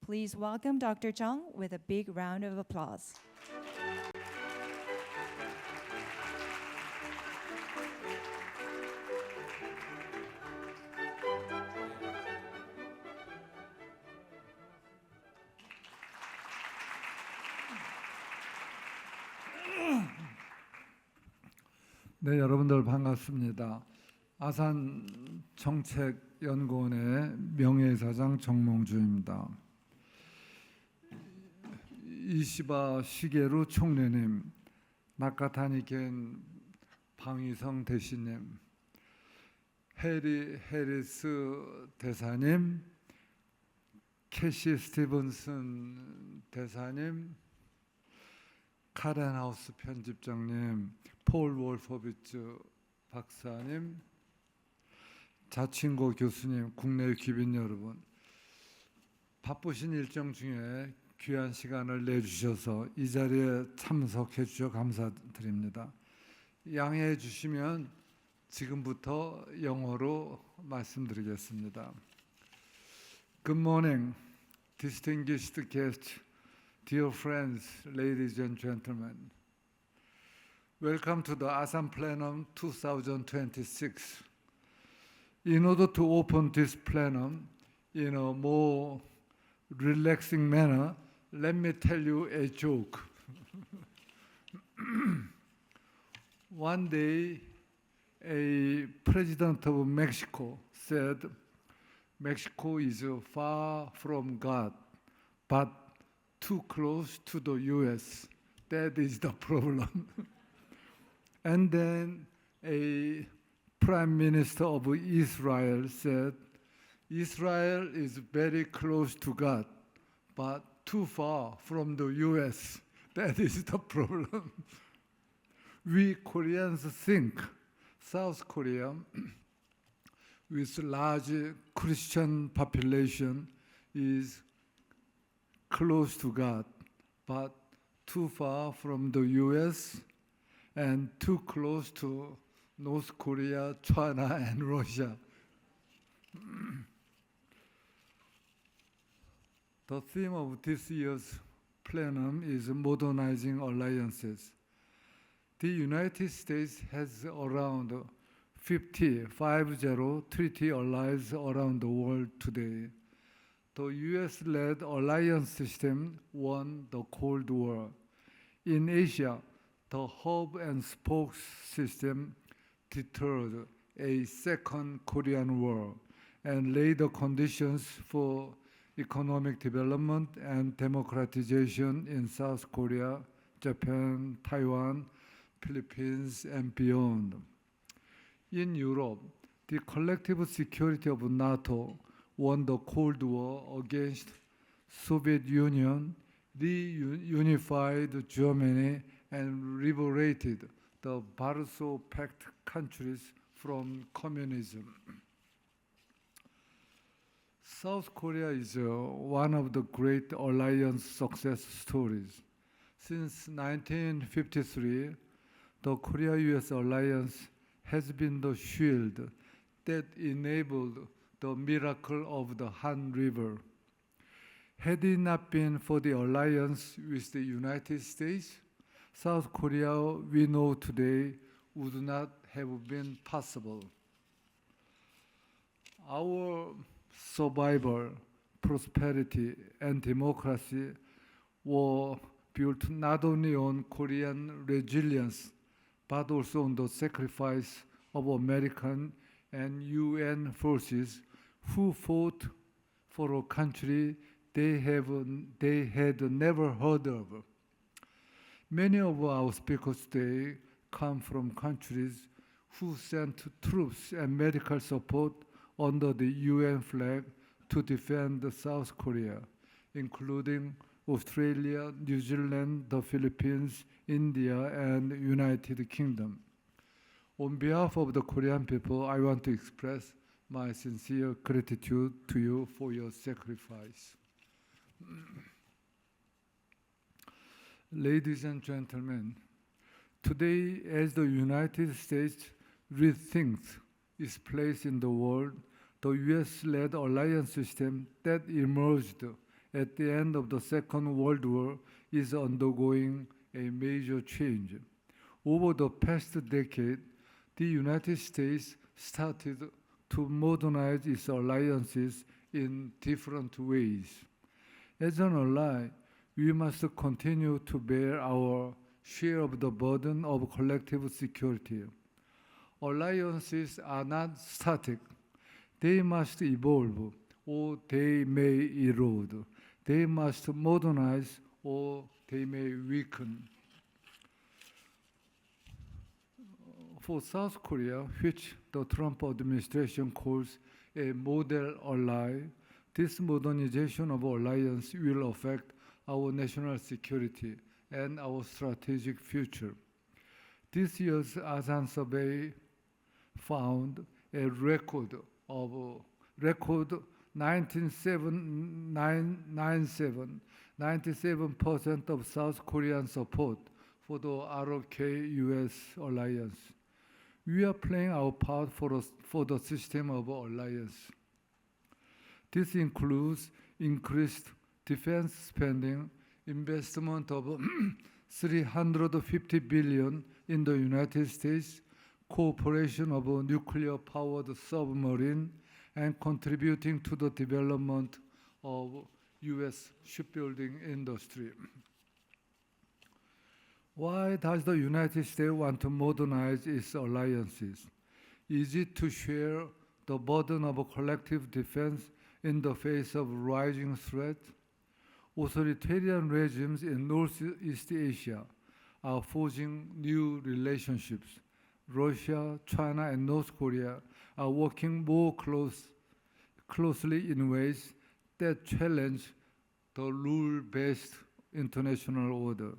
Please welcome Dr. Chung with a big round of applause. 네, 여러분들 반갑습니다. 아산 정책연구원의 명예이사장 정몽주입니다. 이시바 시게루 총리님, 나카타니 겐 방위성 대신님, 해리 해리스 대사님, 캐시 스티븐슨 대사님, 카렌하우스 편집장님, 폴 월퍼비츠 박사님, 자친고 교수님, 국내 귀빈 여러분, 바쁘신 일정 중에 귀한 시간을 내주셔서 이 자리에 참석해 주셔 감사드립니다. 양해해 주시면 지금부터 영어로 말씀드리겠습니다. Good morning, distinguished guests, dear friends, ladies and gentlemen. Welcome to the Assam Plenum 2026. In order to open this plenum in a more relaxing manner, let me tell you a joke. One day, a president of Mexico said, Mexico is far from God, but too close to the US. That is the problem. And then a prime minister of Israel said, Israel is very close to God, but too far from the US. That is the problem. We Koreans think South Korea, with large Christian population, is close to God, but too far from the US and too close to North Korea, China, and Russia. The theme of this year's plenum is modernizing alliances. The United States has around 50 treaty allies around the world today. The US-led alliance system won the Cold War. In Asia, the hub and spoke system deterred a second Korean War and laid the conditions for economic development and democratization in South Korea, Japan, Taiwan, Philippines, and beyond. In Europe, the collective security of NATO won the Cold War against Soviet Union, reunified Germany, and liberated the Warsaw Pact countries from communism. South Korea is one of the great alliance success stories. Since 1953, the Korea-US alliance has been the shield that enabled the miracle of the Han River. Had it not been for the alliance with the United States, South Korea we know today would not have been possible. Our survival, prosperity, and democracy were built not only on Korean resilience, but also on the sacrifice of American and UN forces who fought for a country they had never heard of. Many of our speakers today come from countries who sent troops and medical support under the UN flag to defend South Korea, including Australia, New Zealand, the Philippines, India, and United Kingdom. On behalf of the Korean people, I want to express my sincere gratitude to you for your sacrifice. Ladies and gentlemen, today, as the United States rethinks its place in the world, the US-led alliance system that emerged at the end of the Second World War is undergoing a major change. Over the past decade, the United States started to modernize its alliances in different ways. As an ally, we must continue to bear our share of the burden of collective security. Alliances are not static. They must evolve, or they may erode. They must modernize, or they may weaken. For South Korea, which the Trump administration calls a model ally, this modernization of alliance will affect our national security and our strategic future. This year's ASEAN survey found a record 97% of South Korean support for the ROK-US alliance. We are playing our part for the system of alliance. This includes increased defense spending, investment of $350 billion in the United States, cooperation of a nuclear-powered submarine, and contributing to the development of U.S. shipbuilding industry. Why does the United States want to modernize its alliances? Is it to share the burden of collective defense in the face of rising threats? Authoritarian regimes in Northeast Asia are forging new relationships. Russia, China, and North Korea are working more closely in ways that challenge the rule-based international order.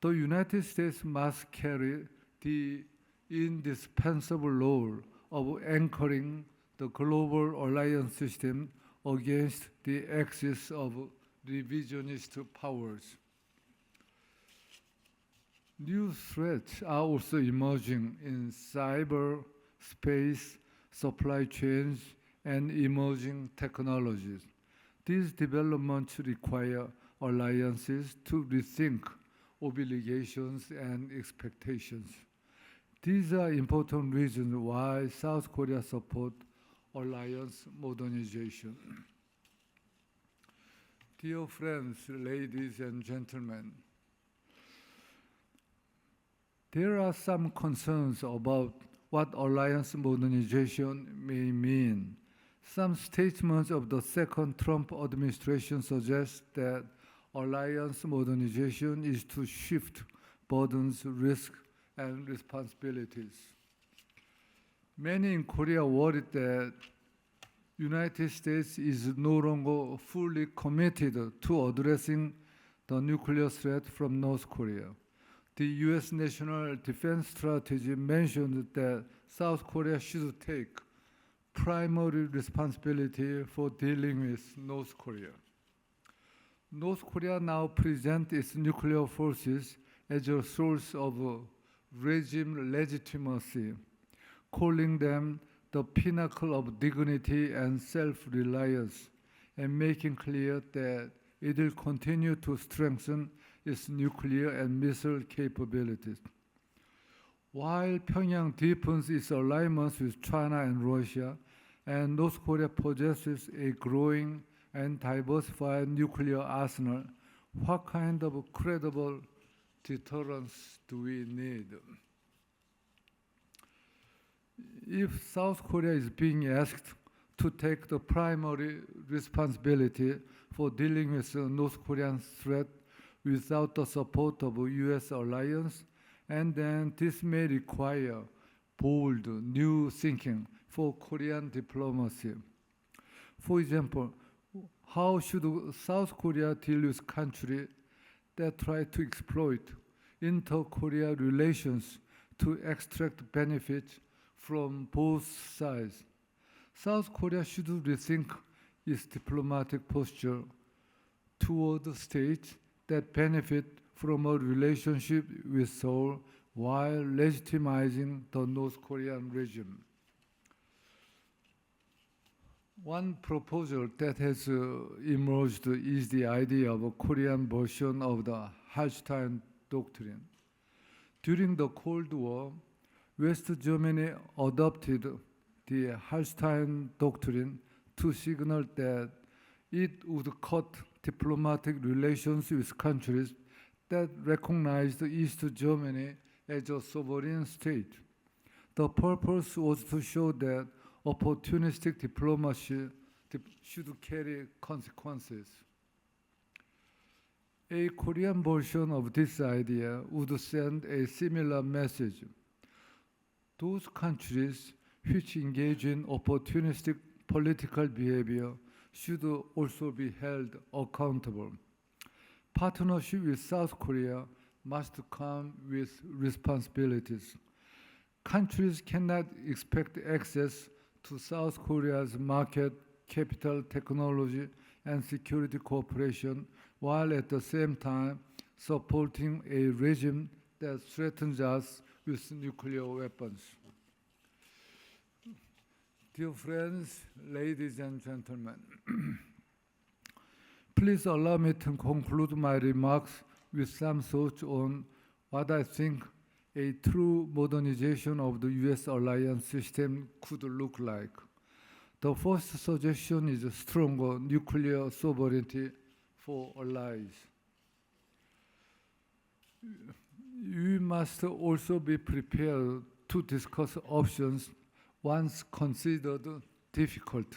The United States must carry the indispensable role of anchoring the global alliance system against the axis of revisionist powers. New threats are also emerging in cyberspace, supply chains, and emerging technologies. These developments require alliances to rethink obligations and expectations. These are important reasons why South Korea supports alliance modernization. Dear friends, ladies and gentlemen, there are some concerns about what alliance modernization may mean. Some statements of the second Trump administration suggest that alliance modernization is to shift burdens, risks, and responsibilities. Many in Korea worried that United States is no longer fully committed to addressing the nuclear threat from North Korea. The U.S. National Defense Strategy mentioned that South Korea should take primary responsibility for dealing with North Korea. North Korea now presents its nuclear forces as a source of regime legitimacy, calling them the pinnacle of dignity and self-reliance, and making clear that it will continue to strengthen its nuclear and missile capabilities. While Pyongyang deepens its alignments with China and Russia, and North Korea possesses a growing and diversified nuclear arsenal, what kind of credible deterrence do we need? If South Korea is being asked to take the primary responsibility for dealing with the North Korean threat without the support of a U.S. alliance, and then this may require bold, new thinking for Korean diplomacy. For example, how should South Korea deal with countries that try to exploit inter-Korea relations to extract benefits from both sides? South Korea should rethink its diplomatic posture toward states that benefit from a relationship with Seoul while legitimizing the North Korean regime. One proposal that has emerged is the idea of a Korean version of the Hallstein Doctrine. During the Cold War, West Germany adopted the Hallstein Doctrine to signal that it would cut diplomatic relations with countries that recognized East Germany as a sovereign state. The purpose was to show that opportunistic diplomacy should carry consequences. A Korean version of this idea would send a similar message. Those countries which engage in opportunistic political behavior should also be held accountable. Partnership with South Korea must come with responsibilities. Countries cannot expect access to South Korea's market, capital, technology, and security cooperation, while at the same time supporting a regime that threatens us with nuclear weapons. Dear friends, ladies and gentlemen, please allow me to conclude my remarks with some thoughts on what I think a true modernization of the U.S. alliance system could look like. The first suggestion is a stronger nuclear sovereignty for allies. We must also be prepared to discuss options once considered difficult.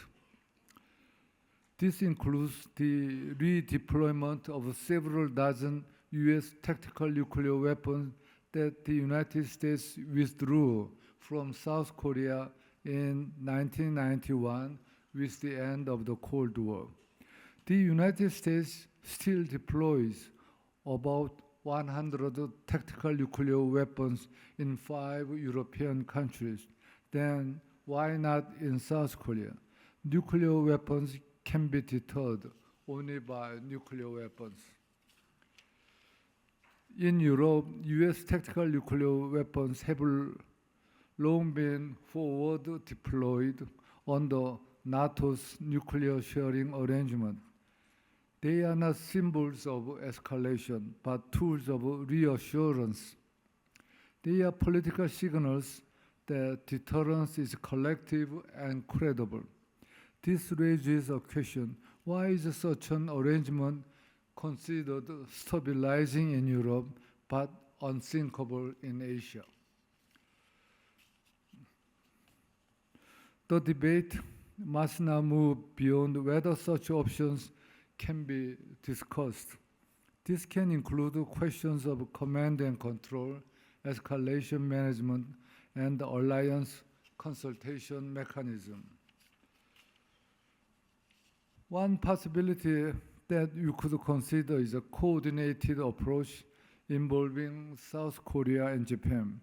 This includes the redeployment of several dozen U.S. tactical nuclear weapons that the United States withdrew from South Korea in 1991 with the end of the Cold War. The United States still deploys about 100 tactical nuclear weapons in 5 European countries. Then why not in South Korea? Nuclear weapons can be deterred only by nuclear weapons. In Europe, U.S. tactical nuclear weapons have long been forward deployed under NATO's nuclear sharing arrangement. They are not symbols of escalation, but tools of reassurance. They are political signals that deterrence is collective and credible. This raises a question: why is such an arrangement considered stabilizing in Europe but unthinkable in Asia? The debate must now move beyond whether such options can be discussed. This can include questions of command and control, escalation management, and the alliance consultation mechanism. One possibility that you could consider is a coordinated approach involving South Korea and Japan.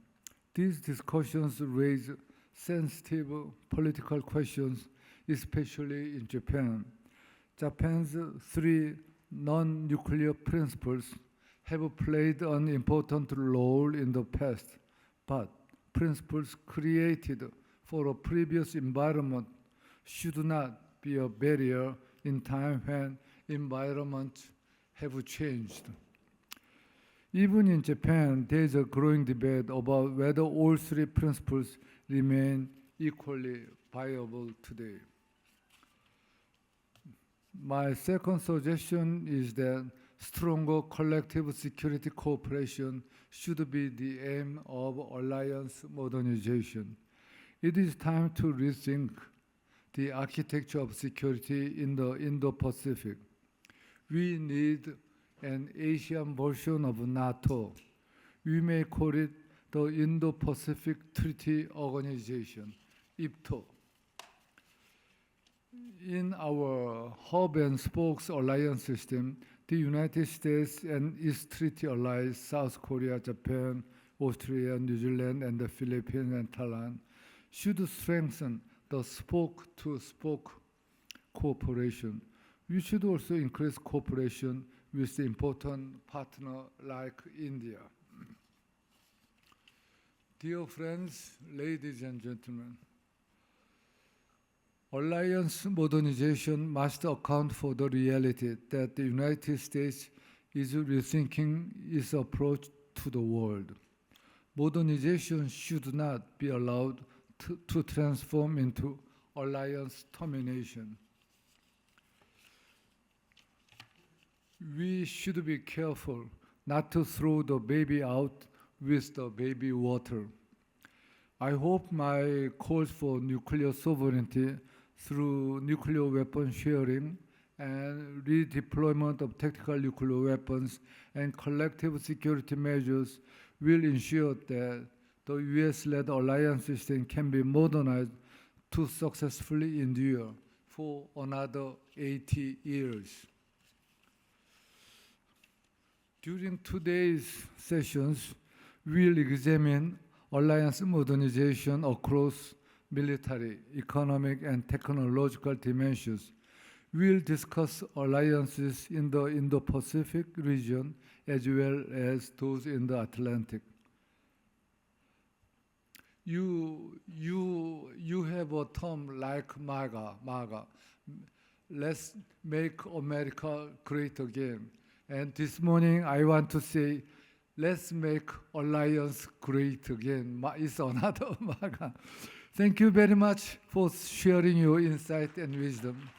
These discussions raise sensitive political questions, especially in Japan. Japan's 3 non-nuclear principles have played an important role in the past, but principles created for a previous environment should not be a barrier in time when environments have changed. Even in Japan, there is a growing debate about whether all 3 principles remain equally viable today. My second suggestion is that stronger collective security cooperation should be the aim of alliance modernization. It is time to rethink the architecture of security in the Indo-Pacific. We need an Asian version of NATO. We may call it the Indo-Pacific Treaty Organization, IPTO. In our hub and spokes alliance system, the United States and its treaty allies, South Korea, Japan, Australia, New Zealand, and the Philippines and Thailand, should strengthen the spoke-to-spoke cooperation. We should also increase cooperation with the important partner like India. Dear friends, ladies and gentlemen, Alliance modernization must account for the reality that the United States is rethinking its approach to the world. Modernization should not be allowed to transform into alliance termination. We should be careful not to throw the baby out with the baby water. I hope my calls for nuclear sovereignty through nuclear weapon sharing and redeployment of tactical nuclear weapons and collective security measures will ensure that the US-led alliance system can be modernized to successfully endure for another 80 years. During today's sessions, we'll examine alliance modernization across military, economic, and technological dimensions. We'll discuss alliances in the Indo-Pacific region as well as those in the Atlantic. You have a term like MAGA. Let's make America great again. And this morning I want to say, let's make alliance great again. It's another MAGA. Thank you very much for sharing your insight and wisdom.